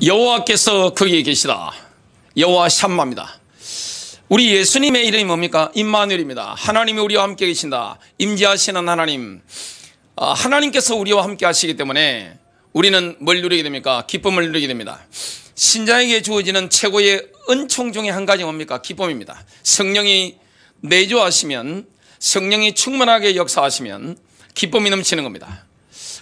여호와께서 거기에 계시다. 여호와 샴마입니다. 우리 예수님의 이름이 뭡니까? 임마누엘입니다. 하나님이 우리와 함께 계신다. 임재하시는 하나님. 하나님께서 우리와 함께 하시기 때문에 우리는 뭘 누리게 됩니까? 기쁨을 누리게 됩니다. 신자에게 주어지는 최고의 은총 중에 한 가지 뭡니까? 기쁨입니다. 성령이 내주하시면, 성령이 충만하게 역사하시면 기쁨이 넘치는 겁니다.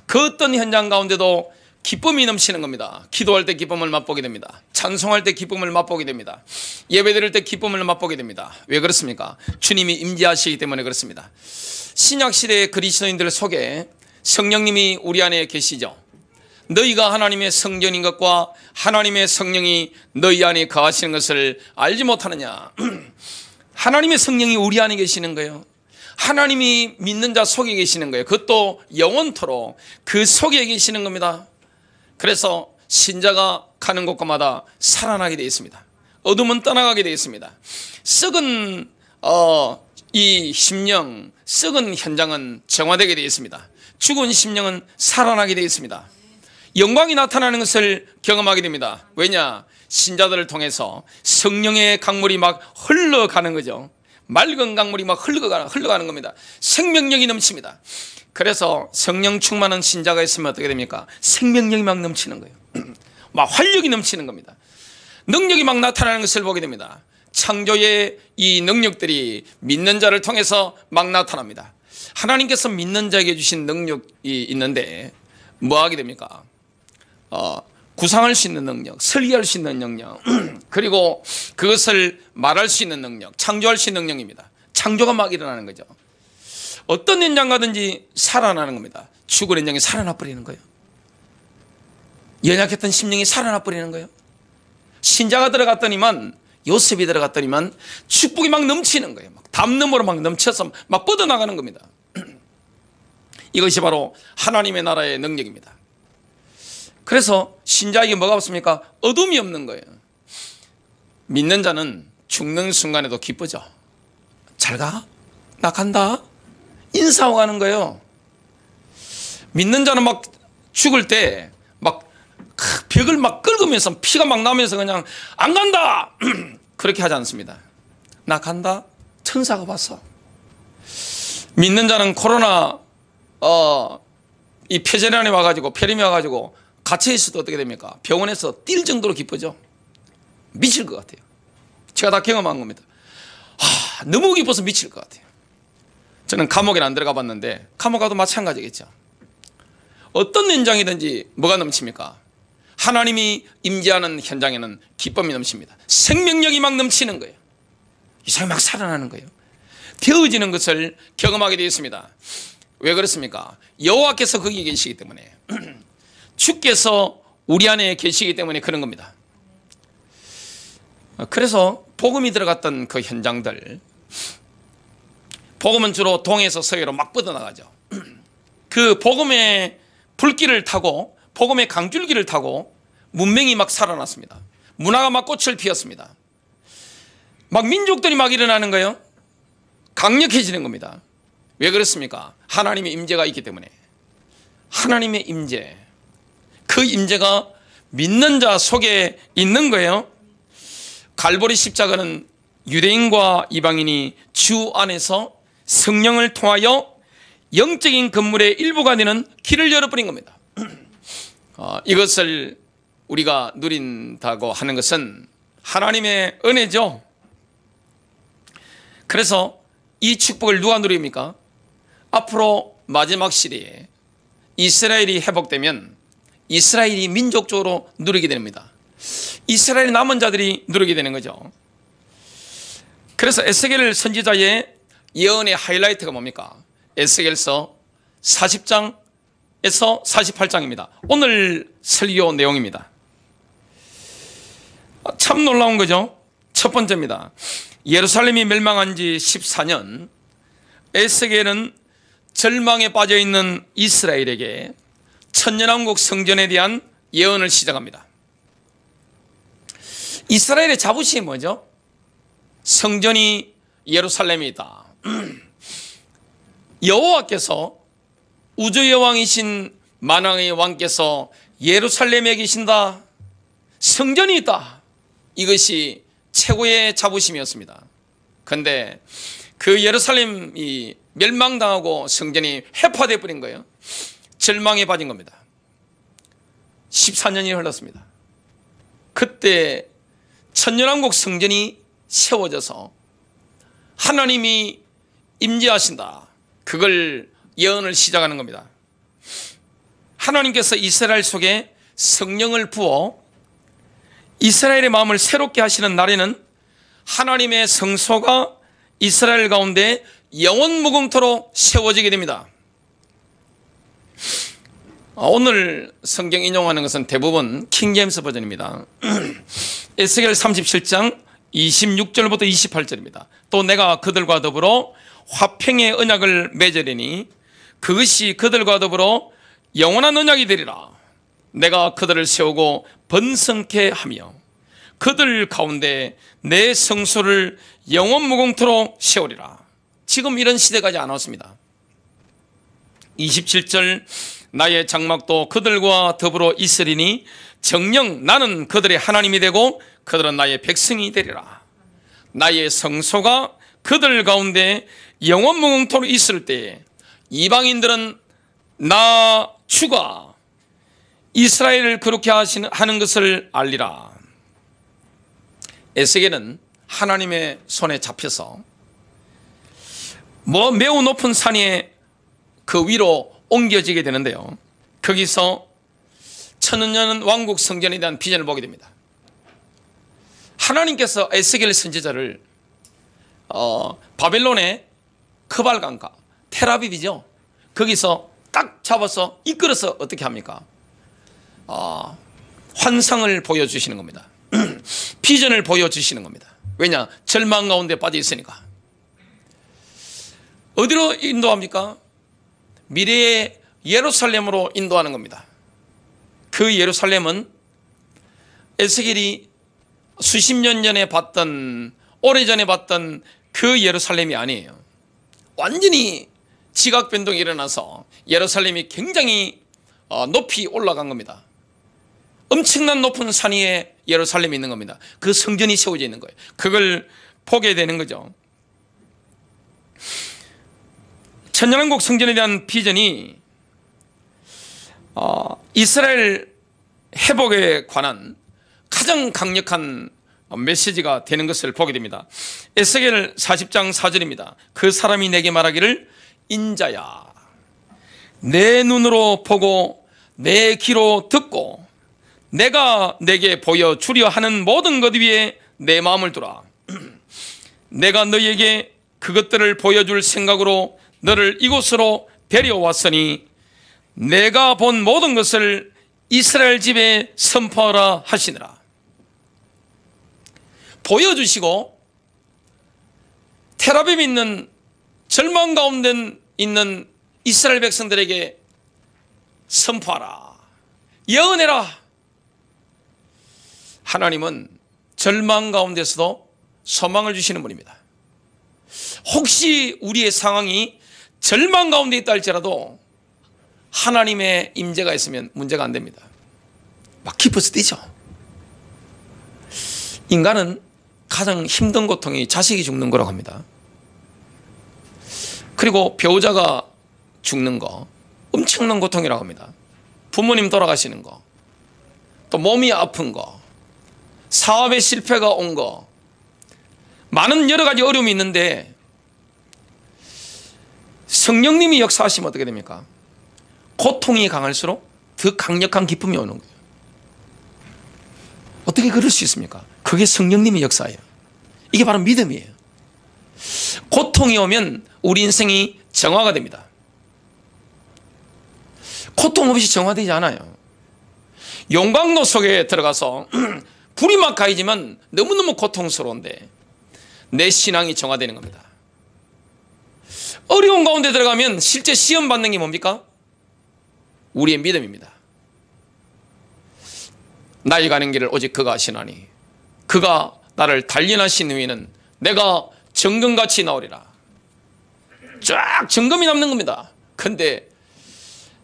그 어떤 현장 가운데도 기쁨이 넘치는 겁니다. 기도할 때 기쁨을 맛보게 됩니다. 찬송할 때 기쁨을 맛보게 됩니다. 예배드릴 때 기쁨을 맛보게 됩니다. 왜 그렇습니까? 주님이 임재하시기 때문에 그렇습니다. 신약시대의 그리스도인들 속에 성령님이 우리 안에 계시죠. 너희가 하나님의 성전인 것과 하나님의 성령이 너희 안에 거하시는 것을 알지 못하느냐. 하나님의 성령이 우리 안에 계시는 거예요. 하나님이 믿는 자 속에 계시는 거예요. 그것도 영원토록 그 속에 계시는 겁니다. 그래서 신자가 가는 곳마다 살아나게 되어 있습니다. 어둠은 떠나가게 되어 있습니다. 썩은 이 심령, 썩은 현장은 정화되게 되어 있습니다. 죽은 심령은 살아나게 되어 있습니다. 영광이 나타나는 것을 경험하게 됩니다. 왜냐? 신자들을 통해서 성령의 강물이 막 흘러가는 거죠. 맑은 강물이 막 흘러가는 겁니다. 생명력이 넘칩니다. 그래서 성령 충만한 신자가 있으면 어떻게 됩니까? 생명력이 막 넘치는 거예요. 막 활력이 넘치는 겁니다. 능력이 막 나타나는 것을 보게 됩니다. 창조의 이 능력들이 믿는 자를 통해서 막 나타납니다. 하나님께서 믿는 자에게 주신 능력이 있는데 뭐 하게 됩니까? 구상할 수 있는 능력, 설계할 수 있는 능력, 그리고 그것을 말할 수 있는 능력, 창조할 수 있는 능력입니다. 창조가 막 일어나는 거죠. 어떤 현장 가든지 살아나는 겁니다. 죽은 현장이 살아나 버리는 거예요. 연약했던 심령이 살아나 버리는 거예요. 신자가 들어갔더니만, 요셉이 들어갔더니만 축복이 막 넘치는 거예요. 막 담름으로 막 넘쳐서 막 뻗어나가는 겁니다. 이것이 바로 하나님의 나라의 능력입니다. 그래서 신자에게 뭐가 없습니까? 어둠이 없는 거예요. 믿는 자는 죽는 순간에도 기쁘죠. 잘 가? 나 간다? 인사하고 가는 거예요. 믿는 자는 막 죽을 때 막 벽을 막 긁으면서 피가 막 나면서 그냥 안 간다! 그렇게 하지 않습니다. 나 간다? 천사가 봤어. 믿는 자는 코로나 이 폐렴이 와가지고 갇혀있어도 어떻게 됩니까? 병원에서 뛸 정도로 기쁘죠. 미칠 것 같아요. 제가 다 경험한 겁니다. 너무 기뻐서 미칠 것 같아요. 저는 감옥에 안 들어가 봤는데 감옥 가도 마찬가지겠죠. 어떤 현장이든지 뭐가 넘칩니까? 하나님이 임재하는 현장에는 기쁨이 넘칩니다. 생명력이 막 넘치는 거예요. 이 사람이 막 살아나는 거예요. 되어지는 것을 경험하게 되어 있습니다. 왜 그렇습니까? 여호와께서 거기 계시기 때문에, 주께서 우리 안에 계시기 때문에 그런 겁니다. 그래서 복음이 들어갔던 그 현장들, 복음은 주로 동에서 서해로 막 뻗어나가죠. 그 복음의 불길을 타고, 복음의 강줄기를 타고 문명이 막 살아났습니다. 문화가 막 꽃을 피웠습니다. 막 민족들이 막 일어나는 거예요. 강력해지는 겁니다. 왜 그렇습니까? 하나님의 임재가 있기 때문에. 하나님의 임재, 그 임재가 믿는 자 속에 있는 거예요. 갈보리 십자가는 유대인과 이방인이 주 안에서 성령을 통하여 영적인 건물의 일부가 되는 길을 열어버린 겁니다. 이것을 우리가 누린다고 하는 것은 하나님의 은혜죠. 그래서 이 축복을 누가 누립니까? 앞으로 마지막 시대에 이스라엘이 회복되면 이스라엘이 민족적으로 누리게 됩니다. 이스라엘 남은 자들이 누리게 되는 거죠. 그래서 에스겔 선지자의 예언의 하이라이트가 뭡니까? 에스겔서 40장에서 48장입니다. 오늘 설교 내용입니다. 참 놀라운 거죠. 첫 번째입니다. 예루살렘이 멸망한 지 14년, 에스겔은 절망에 빠져있는 이스라엘에게 천년왕국 성전에 대한 예언을 시작합니다. 이스라엘의 자부심이 뭐죠? 성전이 예루살렘에 있다. 여호와께서, 우주의 왕이신 만왕의 왕께서 예루살렘에 계신다. 성전이 있다. 이것이 최고의 자부심이었습니다. 그런데 그 예루살렘이 멸망당하고 성전이 해파되어 버린 거예요. 절망에 빠진 겁니다. 14년이 흘렀습니다. 그때 천년왕국 성전이 세워져서 하나님이 임재하신다. 그걸 예언을 시작하는 겁니다. 하나님께서 이스라엘 속에 성령을 부어 이스라엘의 마음을 새롭게 하시는 날에는 하나님의 성소가 이스라엘 가운데 영원 무궁토록 세워지게 됩니다. 오늘 성경 인용하는 것은 대부분 킹제임스 버전입니다. 에스겔 37장 26절부터 28절입니다. 또 내가 그들과 더불어 화평의 언약을 맺으리니 그것이 그들과 더불어 영원한 언약이 되리라. 내가 그들을 세우고 번성케 하며 그들 가운데 내 성소를 영원 무궁토록 세우리라. 지금 이런 시대가 아직 안 왔습니다. 27절 나의 장막도 그들과 더불어 있으리니 정녕 나는 그들의 하나님이 되고 그들은 나의 백성이 되리라. 나의 성소가 그들 가운데 영원 무궁토록 있을 때에 이방인들은 나 주가 이스라엘을 그렇게 하는 것을 알리라. 에스겔은 하나님의 손에 잡혀서 매우 높은 산에 그 위로 옮겨지게 되는데요. 거기서 천년 왕국 성전에 대한 비전을 보게 됩니다. 하나님께서 에스겔 선지자를 바벨론의 크발강가 텔아비브죠. 거기서 딱 잡아서 이끌어서 어떻게 합니까? 환상을 보여주시는 겁니다. 비전을 보여주시는 겁니다. 왜냐? 절망 가운데 빠져 있으니까. 어디로 인도합니까? 미래의 예루살렘으로 인도하는 겁니다. 그 예루살렘은 에스겔이 수십 년 전에 봤던, 오래전에 봤던 그 예루살렘이 아니에요. 완전히 지각 변동이 일어나서 예루살렘이 굉장히 높이 올라간 겁니다. 엄청난 높은 산 위에 예루살렘이 있는 겁니다. 그 성전이 세워져 있는 거예요. 그걸 보게 되는 거죠. 천년왕국 성전에 대한 비전이 이스라엘 회복에 관한 가장 강력한 메시지가 되는 것을 보게 됩니다. 에스겔 40장 4절입니다. 그 사람이 내게 말하기를 인자야 내 눈으로 보고 내 귀로 듣고 내가 내게 보여주려 하는 모든 것 위에 내 마음을 두라. 내가 너에게 그것들을 보여줄 생각으로 너를 이곳으로 데려왔으니 내가 본 모든 것을 이스라엘 집에 선포하라 하시니라. 보여주시고 텔아비브에 있는 절망 가운데 있는 이스라엘 백성들에게 선포하라. 예언해라. 하나님은 절망 가운데서도 소망을 주시는 분입니다. 혹시 우리의 상황이 절망 가운데 있다 할지라도 하나님의 임재가 있으면 문제가 안 됩니다. 막 기뻐서 뛰죠. 인간은 가장 힘든 고통이 자식이 죽는 거라고 합니다. 그리고 배우자가 죽는 거 엄청난 고통이라고 합니다. 부모님 돌아가시는 거, 또 몸이 아픈 거, 사업의 실패가 온 거, 많은 여러 가지 어려움이 있는데 성령님이 역사하시면 어떻게 됩니까? 고통이 강할수록 더 강력한 기쁨이 오는 거예요. 어떻게 그럴 수 있습니까? 그게 성령님의 역사예요. 이게 바로 믿음이에요. 고통이 오면 우리 인생이 정화가 됩니다. 고통 없이 정화되지 않아요. 용광로 속에 들어가서 불이 막 가해지면 너무너무 고통스러운데 내 신앙이 정화되는 겁니다. 어려운 가운데 들어가면 실제 시험 받는 게 뭡니까? 우리의 믿음입니다. 나의 가는 길을 오직 그가 아시나니 그가 나를 단련하신 후에는 내가 정금같이 나오리라. 쫙 정금이 남는 겁니다. 근데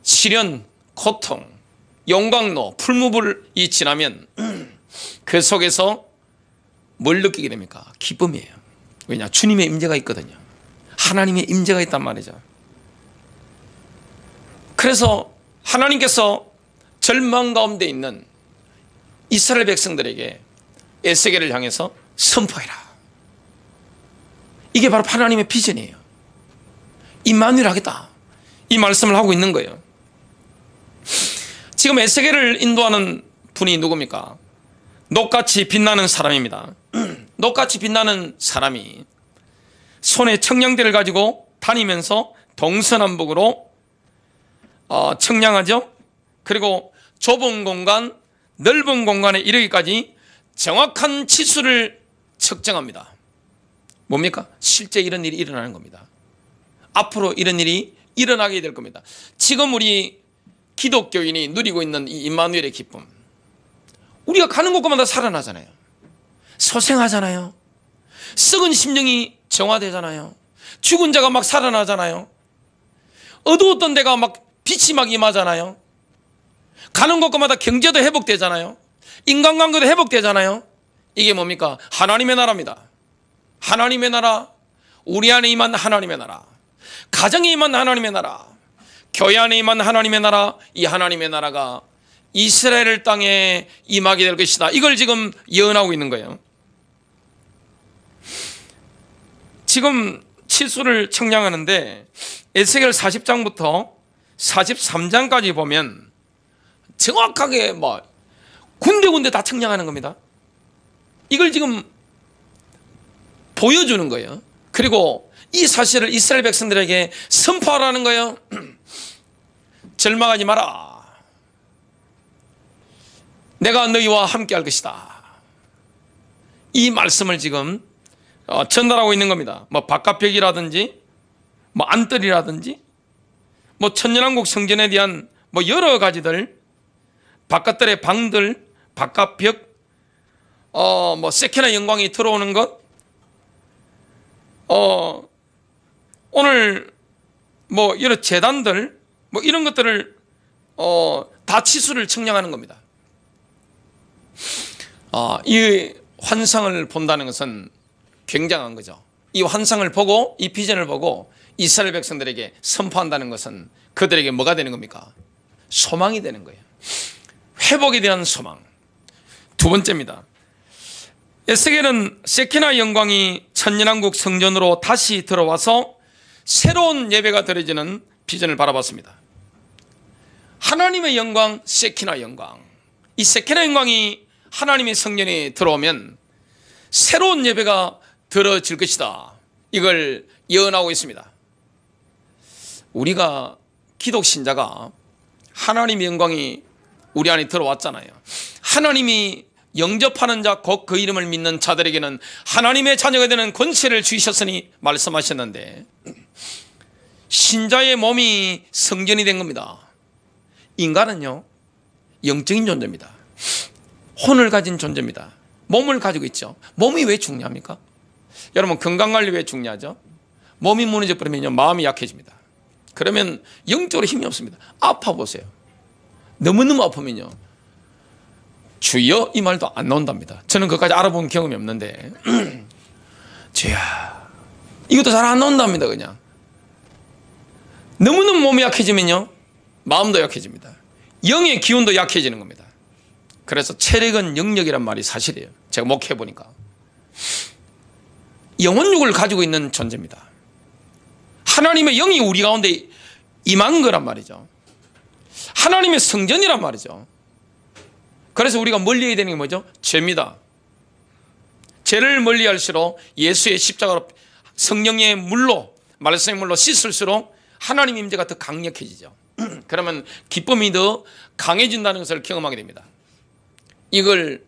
시련, 고통, 용광로, 풀무불이 지나면 그 속에서 뭘 느끼게 됩니까? 기쁨이에요. 왜냐? 주님의 임재가 있거든요. 하나님의 임재가 있단 말이죠. 그래서 하나님께서 절망 가운데 있는 이스라엘 백성들에게 에스겔을 향해서 선포해라. 이게 바로 하나님의 비전이에요. 임마누엘 하겠다, 이 말씀을 하고 있는 거예요. 지금 에스겔을 인도하는 분이 누굽니까? 녹같이 빛나는 사람입니다. 녹같이 빛나는 사람이 손에 청량대를 가지고 다니면서 동서남북으로 청량하죠. 그리고 좁은 공간, 넓은 공간에 이르기까지 정확한 치수를 측정합니다. 뭡니까? 실제 이런 일이 일어나는 겁니다. 앞으로 이런 일이 일어나게 될 겁니다. 지금 우리 기독교인이 누리고 있는 이 임마누엘의 기쁨, 우리가 가는 곳마다 살아나잖아요. 소생하잖아요. 썩은 심령이 정화되잖아요. 죽은 자가 막 살아나잖아요. 어두웠던 데가 막 빛이 막 임하잖아요. 가는 곳마다 경제도 회복되잖아요. 인간관계도 회복되잖아요. 이게 뭡니까? 하나님의 나라입니다. 하나님의 나라, 우리 안에 임한 하나님의 나라, 가정에 임한 하나님의 나라, 교회 안에 임한 하나님의 나라, 이 하나님의 나라가 이스라엘 땅에 임하게 될 것이다. 이걸 지금 예언하고 있는 거예요. 지금 치수를 청량하는데 에스겔 40장부터 43장까지 보면 정확하게 군데군데 다 청량하는 겁니다. 이걸 지금 보여주는 거예요. 그리고 이 사실을 이스라엘 백성들에게 선포하라는 거예요. 절망하지 마라. 내가 너희와 함께 할 것이다. 이 말씀을 지금 전달하고 있는 겁니다. 바깥벽이라든지 안뜰이라든지 천년왕국 성전에 대한 여러 가지들, 바깥들의 방들, 바깥벽, 세케나 영광이 들어오는 것, 오늘 여러 재단들 이런 것들을 다 치수를 측량하는 겁니다. 이 환상을 본다는 것은 굉장한 거죠. 이 환상을 보고, 이 비전을 보고 이스라엘 백성들에게 선포한다는 것은 그들에게 뭐가 되는 겁니까? 소망이 되는 거예요. 회복에 대한 소망. 두 번째입니다. 에스겔은 세키나 영광이 천년왕국 성전으로 다시 들어와서 새로운 예배가 드려지는 비전을 바라봤습니다. 하나님의 영광, 세키나 영광. 이 세키나 영광이 하나님의 성전에 들어오면 새로운 예배가 드려질 것이다. 이걸 예언하고 있습니다. 우리가 기독 신자가 하나님의 영광이 우리 안에 들어왔잖아요. 하나님이 영접하는 자, 곧 그 이름을 믿는 자들에게는 하나님의 자녀가 되는 권세를 주셨으니 말씀하셨는데, 신자의 몸이 성전이 된 겁니다. 인간은요, 영적인 존재입니다. 혼을 가진 존재입니다. 몸을 가지고 있죠. 몸이 왜 중요합니까? 여러분, 건강관리 왜 중요하죠? 몸이 무너져 버리면요, 마음이 약해집니다. 그러면 영적으로 힘이 없습니다. 아파 보세요. 너무너무 아프면요, 주여 이 말도 안 나온답니다. 저는 그것까지 알아본 경험이 없는데 주야 이것도 잘 안 나온답니다. 그냥 너무너무 몸이 약해지면요, 마음도 약해집니다. 영의 기운도 약해지는 겁니다. 그래서 체력은 영역이란 말이 사실이에요. 제가 목회해보니까 영혼육을 가지고 있는 존재입니다. 하나님의 영이 우리 가운데 임한 거란 말이죠. 하나님의 성전이란 말이죠. 그래서 우리가 멀리해야 되는 게 뭐죠? 죄입니다. 죄를 멀리할수록 예수의 십자가로 성령의 물로, 말씀의 물로 씻을수록 하나님 임재가 더 강력해지죠. 그러면 기쁨이 더 강해진다는 것을 경험하게 됩니다. 이걸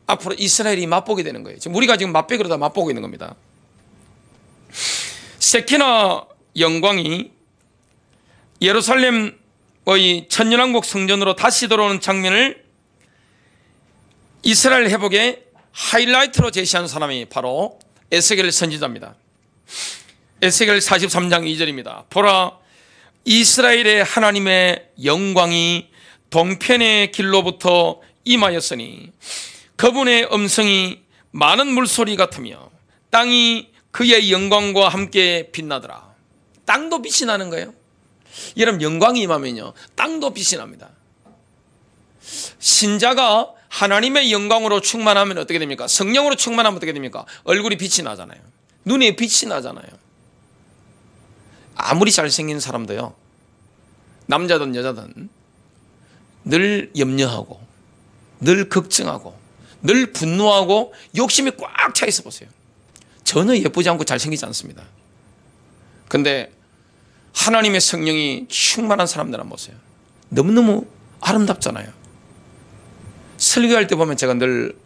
앞으로 이스라엘이 맛보게 되는 거예요. 지금 우리가 지금 맛배기로 다 맛보고 있는 겁니다. 세키나 영광이 예루살렘의 천년왕국 성전으로 다시 돌아오는 장면을 이스라엘 회복의 하이라이트로 제시한 사람이 바로 에스겔 선지자입니다. 에스겔 43장 2절입니다. 보라, 이스라엘의 하나님의 영광이 동편의 길로부터 임하였으니 그분의 음성이 많은 물소리 같으며 땅이 그의 영광과 함께 빛나더라. 땅도 빛이 나는 거예요. 여러분, 영광이 임하면요, 땅도 빛이 납니다. 신자가 하나님의 영광으로 충만하면 어떻게 됩니까? 성령으로 충만하면 어떻게 됩니까? 얼굴이 빛이 나잖아요. 눈에 빛이 나잖아요. 아무리 잘생긴 사람도요, 남자든 여자든 늘 염려하고 늘 걱정하고 늘 분노하고 욕심이 꽉 차 있어 보세요. 전혀 예쁘지 않고 잘생기지 않습니다. 근데 하나님의 성령이 충만한 사람들 한번 보세요. 너무너무 아름답잖아요. 설교할 때 보면 제가 늘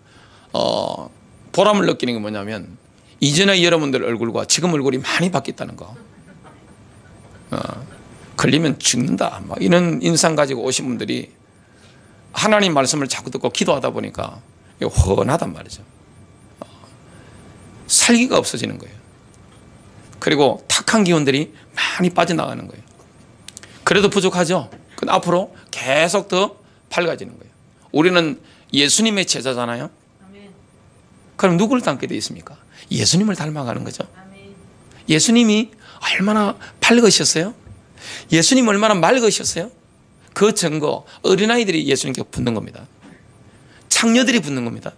보람을 느끼는 게 뭐냐면, 이전에 여러분들 얼굴과 지금 얼굴이 많이 바뀌었다는 거. 걸리면 죽는다, 막 이런 인상 가지고 오신 분들이 하나님 말씀을 자꾸 듣고 기도하다 보니까 훤하단 말이죠. 살기가 없어지는 거예요. 그리고 탁한 기운들이 많이 빠져나가는 거예요. 그래도 부족하죠. 근데 앞으로 계속 더 밝아지는 거예요. 우리는 예수님의 제자잖아요. 그럼 누구를 닮게 되어 있습니까? 예수님을 닮아가는 거죠. 예수님이 얼마나 밝으셨어요? 예수님 얼마나 맑으셨어요? 그 증거, 어린아이들이 예수님께 붙는 겁니다. 창녀들이 붙는 겁니다.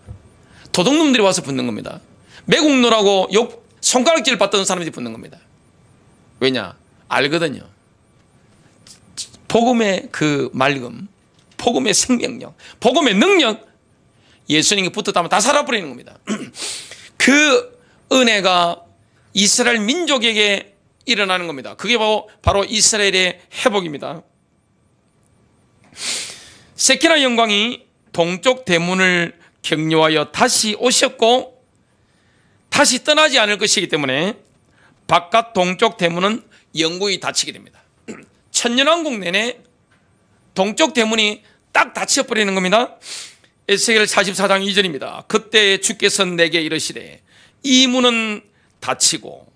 도둑놈들이 와서 붙는 겁니다. 매국노라고 손가락질 받던 사람들이 붙는 겁니다. 왜냐? 알거든요. 복음의 그 맑음, 복음의 생명력, 복음의 능력, 예수님께 붙었다면 다 살아버리는 겁니다. 그 은혜가 이스라엘 민족에게 일어나는 겁니다. 그게 바로 이스라엘의 회복입니다. 세키나 영광이 동쪽 대문을 경유하여 다시 오셨고 다시 떠나지 않을 것이기 때문에 바깥 동쪽 대문은 영구히 닫히게 됩니다. 천년왕국 내내 동쪽 대문이 딱 닫혀버리는 겁니다. 에스겔 44장 2절입니다. 그때 주께서 내게 이르시되 이 문은 닫히고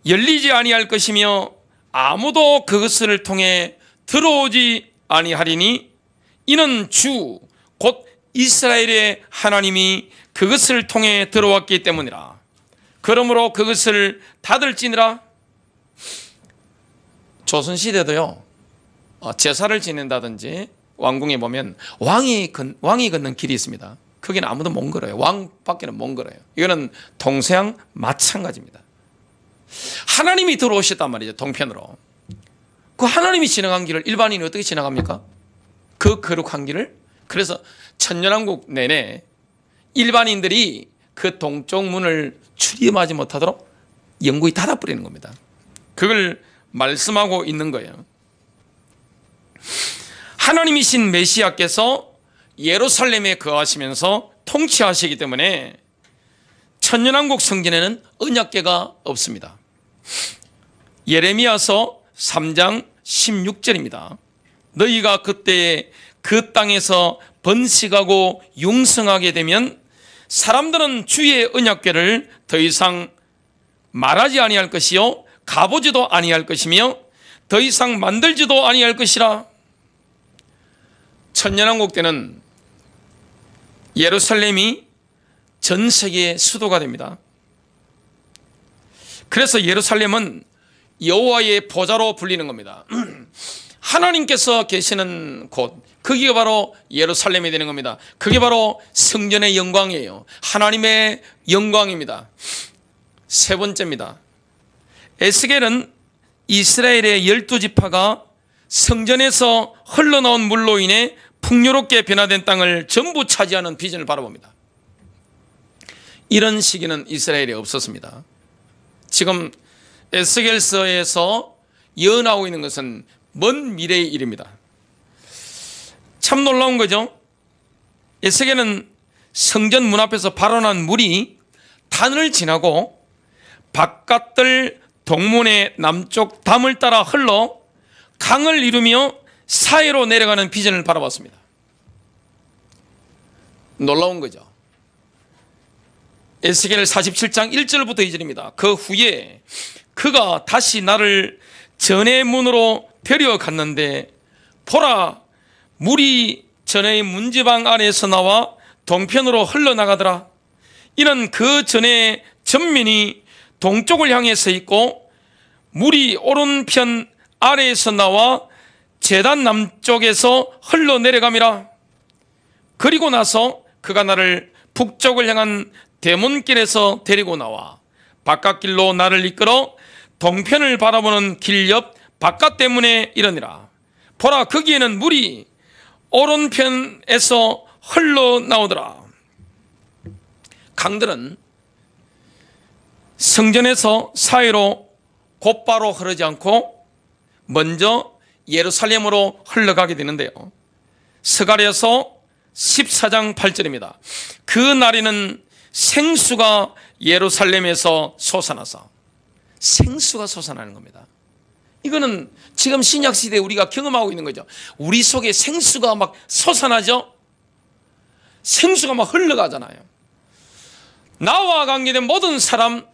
열리지 아니할 것이며 아무도 그것을 통해 들어오지 아니하리니 이는 주 곧 이스라엘의 하나님이 그것을 통해 들어왔기 때문이라. 그러므로 그것을 닫을지니라. 조선시대도요, 제사를 지낸다든지 왕궁에 보면 왕이 걷는 길이 있습니다. 거기는 아무도 못 걸어요. 왕밖에는 못 걸어요. 이거는 동서양 마찬가지입니다. 하나님이 들어오셨단 말이죠. 동편으로. 그 하나님이 지나간 길을 일반인이 어떻게 지나갑니까? 그 거룩한 길을. 그래서 천년왕국 내내 일반인들이 그 동쪽 문을 출입하지 못하도록 영구히 닫아버리는 겁니다. 그걸 말씀하고 있는 거예요. 하나님이신 메시아께서 예루살렘에 거하시면서 통치하시기 때문에 천년왕국 성전에는 언약궤가 없습니다. 예레미야서 3장 16절입니다. 너희가 그때 그 땅에서 번식하고 융성하게 되면 사람들은 주의 언약궤를 더 이상 말하지 아니할 것이요 가보지도 아니할 것이며 더 이상 만들지도 아니할 것이라. 천년왕국 때는 예루살렘이 전 세계의 수도가 됩니다. 그래서 예루살렘은 여호와의 보좌로 불리는 겁니다. 하나님께서 계시는 곳, 그게 바로 예루살렘이 되는 겁니다. 그게 바로 성전의 영광이에요. 하나님의 영광입니다. 세 번째입니다. 에스겔은 이스라엘의 12지파가 성전에서 흘러나온 물로 인해 풍요롭게 변화된 땅을 전부 차지하는 비전을 바라봅니다. 이런 시기는 이스라엘에 없었습니다. 지금 에스겔서에서 예언하고 있는 것은 먼 미래의 일입니다. 참 놀라운 거죠. 에스겔은 성전 문 앞에서 발원한 물이 단을 지나고 바깥들 동문의 남쪽 담을 따라 흘러 강을 이루며 사해로 내려가는 비전을 바라봤습니다. 놀라운 거죠. 에스겔 47장 1절부터 2절입니다. 그 후에 그가 다시 나를 전의 문으로 데려갔는데 보라, 물이 전의 문지방 안에서 나와 동편으로 흘러나가더라. 이는 그 전에 전면이 동쪽을 향해 서 있고 물이 오른편 아래에서 나와 제단 남쪽에서 흘러내려감이라. 그리고 나서 그가 나를 북쪽을 향한 대문길에서 데리고 나와 바깥길로 나를 이끌어 동편을 바라보는 길 옆 바깥 대문에 이르니라. 보라, 거기에는 물이 오른편에서 흘러나오더라. 강들은 성전에서 사이로 곧바로 흐르지 않고 먼저 예루살렘으로 흘러가게 되는데요. 스가랴서 14장 8절입니다. 그 날에는 생수가 예루살렘에서 솟아나서, 생수가 솟아나는 겁니다. 이거는 지금 신약시대에 우리가 경험하고 있는 거죠. 우리 속에 생수가 막 솟아나죠. 생수가 막 흘러가잖아요. 나와 관계된 모든 사람,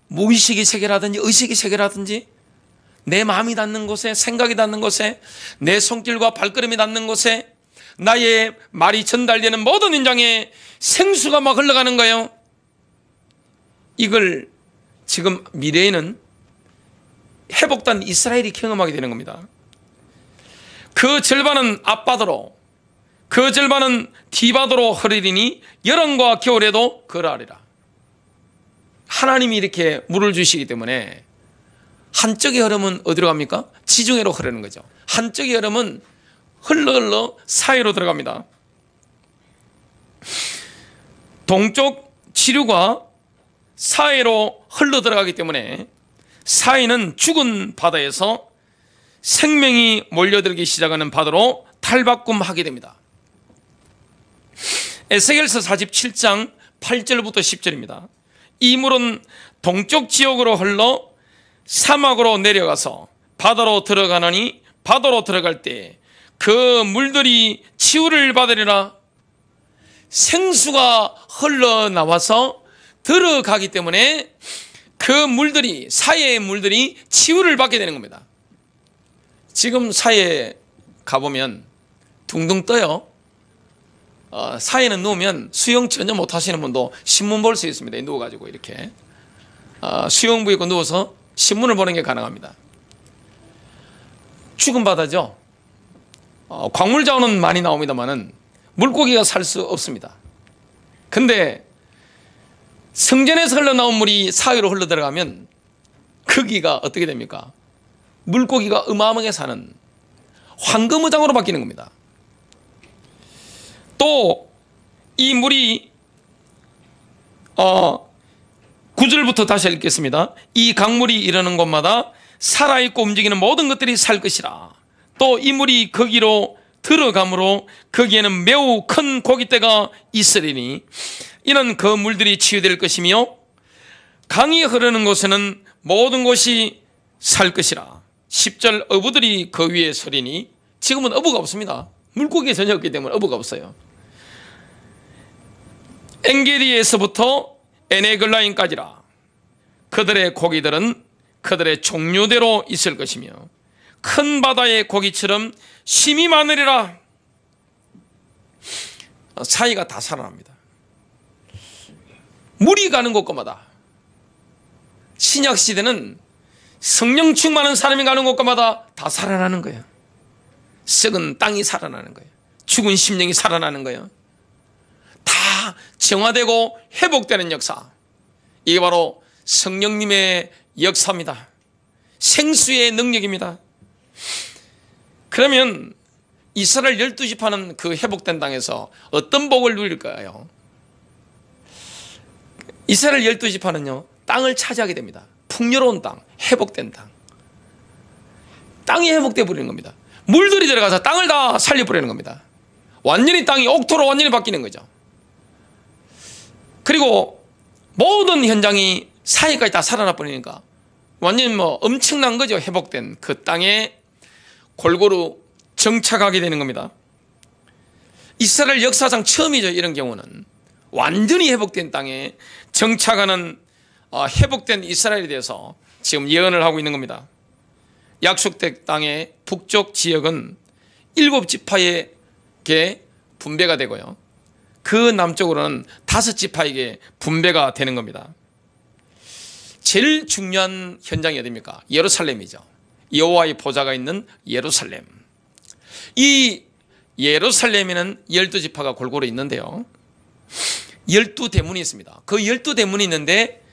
무의식의 세계라든지 의식의 세계라든지 내 마음이 닿는 곳에, 생각이 닿는 곳에, 내 손길과 발걸음이 닿는 곳에 나의 말이 전달되는 모든 현장에 생수가 막 흘러가는 거예요. 이걸 지금 미래에는 회복된 이스라엘이 경험하게 되는 겁니다. 그 절반은 앞바다로, 그 절반은 뒤바다로 흐르리니 여름과 겨울에도 그러하리라. 하나님이 이렇게 물을 주시기 때문에 한쪽의 흐름은 어디로 갑니까? 지중해로 흐르는 거죠. 한쪽의 흐름은 흘러 사이로 들어갑니다. 동쪽 지류가 사이로 흘러 들어가기 때문에 사이는 죽은 바다에서 생명이 몰려들기 시작하는 바다로 탈바꿈하게 됩니다. 에스겔서 47장 8절부터 10절입니다. 이 물은 동쪽 지역으로 흘러 사막으로 내려가서 바다로 들어가느니 바다로 들어갈 때 그 물들이 치유를 받으리라. 생수가 흘러나와서 들어가기 때문에 그 물들이, 사해의 물들이 치유를 받게 되는 겁니다. 지금 사해에 가보면 둥둥 떠요. 사해는 누우면 수영 전혀 못하시는 분도 신문 볼 수 있습니다. 누워가지고 이렇게 수영복 입고 누워서 신문을 보는 게 가능합니다. 죽은 바다죠. 광물 자원은 많이 나옵니다만은 물고기가 살 수 없습니다. 근데 성전에서 흘러나온 물이 사이로 흘러 들어가면 거기가 어떻게 됩니까? 물고기가 어마어마하게 사는 황금어장으로 바뀌는 겁니다. 또 이 물이 9절부터 다시 읽겠습니다. 이 강물이 이르는 곳마다 살아있고 움직이는 모든 것들이 살 것이라. 또 이 물이 거기로 들어가므로 거기에는 매우 큰 고깃대가 있으리니 이는 그 물들이 치유될 것이며 강이 흐르는 곳에는 모든 곳이 살 것이라. 10절 어부들이 그 위에 서리니, 지금은 어부가 없습니다. 물고기가 전혀 없기 때문에 어부가 없어요. 엔게디에서부터 에네글라인까지라. 그들의 고기들은 그들의 종류대로 있을 것이며 큰 바다의 고기처럼 심이 많으리라. 사이가 다 살아납니다. 물이 가는 곳마다, 신약시대는 성령 충만한 사람이 가는 곳마다 다 살아나는 거예요. 썩은 땅이 살아나는 거예요. 죽은 심령이 살아나는 거예요. 다 정화되고 회복되는 역사, 이게 바로 성령님의 역사입니다. 생수의 능력입니다. 그러면 이스라엘 12지파는 그 회복된 땅에서 어떤 복을 누릴까요? 이스라엘 12지파는요, 땅을 차지하게 됩니다. 풍요로운 땅, 회복된 땅. 땅이 회복되어 버리는 겁니다. 물들이 들어가서 땅을 다 살려버리는 겁니다. 완전히 땅이 옥토로 완전히 바뀌는 거죠. 그리고 모든 현장이 사이까지 다 살아나 버리니까 완전히 엄청난 거죠. 회복된 그 땅에 골고루 정착하게 되는 겁니다. 이스라엘 역사상 처음이죠. 이런 경우는 완전히 회복된 땅에 정착하는 회복된 이스라엘에 대해서 지금 예언을 하고 있는 겁니다. 약속된 땅의 북쪽 지역은 7지파에게 분배가 되고요. 그 남쪽으로는 5지파에게 분배가 되는 겁니다. 제일 중요한 현장이 어디입니까? 예루살렘이죠. 여호와의 보좌가 있는 예루살렘. 이 예루살렘에는 12지파가 골고루 있는데요, 12대문이 있습니다. 그 12대문이 있는데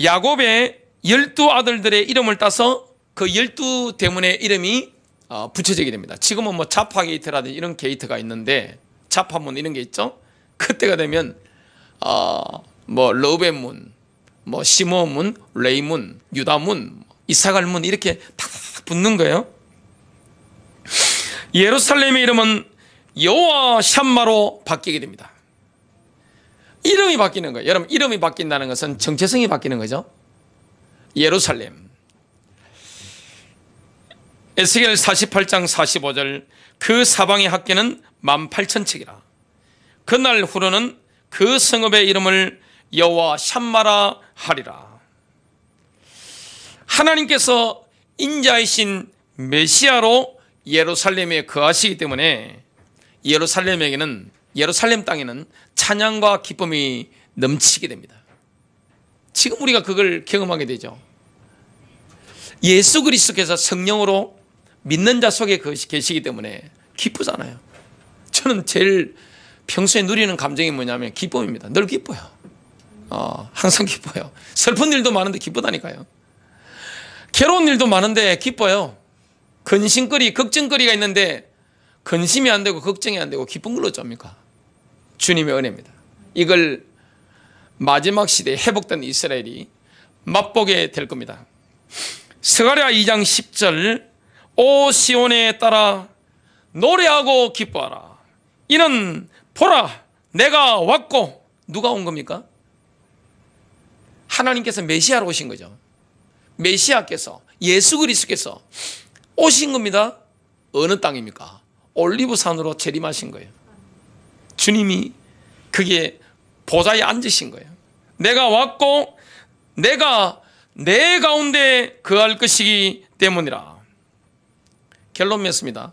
야곱의 12아들들의 이름을 따서 그 12대문의 이름이 붙여지게 됩니다. 지금은 뭐 자파 게이트라든지 이런 게이트가 있는데, 자파문 이런 게 있죠. 그때가 되면 뭐 러벤문, 뭐 시므온문, 레이문, 유다문, 이사갈문 이렇게 탁탁 붙는 거예요. 예루살렘의 이름은 여호와 샴마로 바뀌게 됩니다. 이름이 바뀌는 거예요. 여러분, 이름이 바뀐다는 것은 정체성이 바뀌는 거죠. 예루살렘. 에스겔 48장 45절, 그 사방의 학계는 18,000척이라. 그날 후로는 그 성읍의 이름을 여호와 샴마라 하리라. 하나님께서 인자이신 메시아로 예루살렘에 거하시기 때문에 예루살렘에게는, 예루살렘 땅에는 찬양과 기쁨이 넘치게 됩니다. 지금 우리가 그걸 경험하게 되죠. 예수 그리스도께서 성령으로 믿는 자 속에 계시기 때문에 기쁘잖아요. 저는 제일 평소에 누리는 감정이 뭐냐면 기쁨입니다. 늘 기뻐요. 항상 기뻐요. 슬픈 일도 많은데 기쁘다니까요. 괴로운 일도 많은데 기뻐요. 근심거리, 걱정거리가 있는데 근심이 안 되고 걱정이 안 되고 기쁜 걸로 쩝니까? 주님의 은혜입니다. 이걸 마지막 시대에 회복된 이스라엘이 맛보게 될 겁니다. 스가랴 2장 10절, 오 시온에 따라 노래하고 기뻐하라. 이는 보라, 내가 왔고. 누가 온 겁니까? 하나님께서 메시아로 오신 거죠. 메시아께서, 예수 그리스도께서 오신 겁니다. 어느 땅입니까? 올리브산으로 재림하신 거예요. 주님이 그게 보좌에 앉으신 거예요. 내가 왔고 내가 내 가운데 거할 것이기 때문이라. 결론 맺습니다.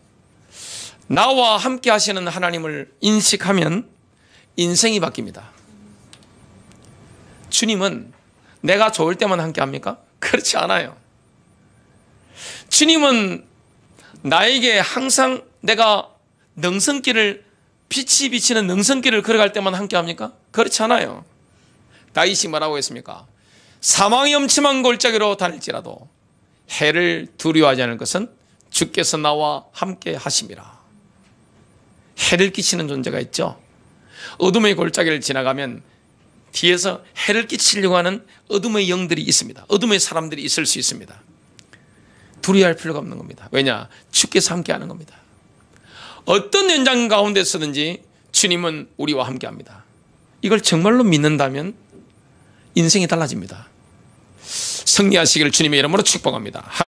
나와 함께 하시는 하나님을 인식하면 인생이 바뀝니다. 주님은 내가 좋을 때만 함께 합니까? 그렇지 않아요. 주님은 나에게 항상 내가 능선길을, 빛이 비치는 능선길을 걸어갈 때만 함께 합니까? 그렇지 않아요. 다윗이 뭐라고 했습니까? 사망이 엄침한 골짜기로 다닐지라도 해를 두려워하지 않을 것은 주께서 나와 함께 하심이라. 해를 끼치는 존재가 있죠. 어둠의 골짜기를 지나가면 뒤에서 해를 끼치려고 하는 어둠의 영들이 있습니다. 어둠의 사람들이 있을 수 있습니다. 두려워할 필요가 없는 겁니다. 왜냐? 주께서 함께 하는 겁니다. 어떤 현장 가운데 서든지 주님은 우리와 함께 합니다. 이걸 정말로 믿는다면 인생이 달라집니다. 승리하시기를 주님의 이름으로 축복합니다.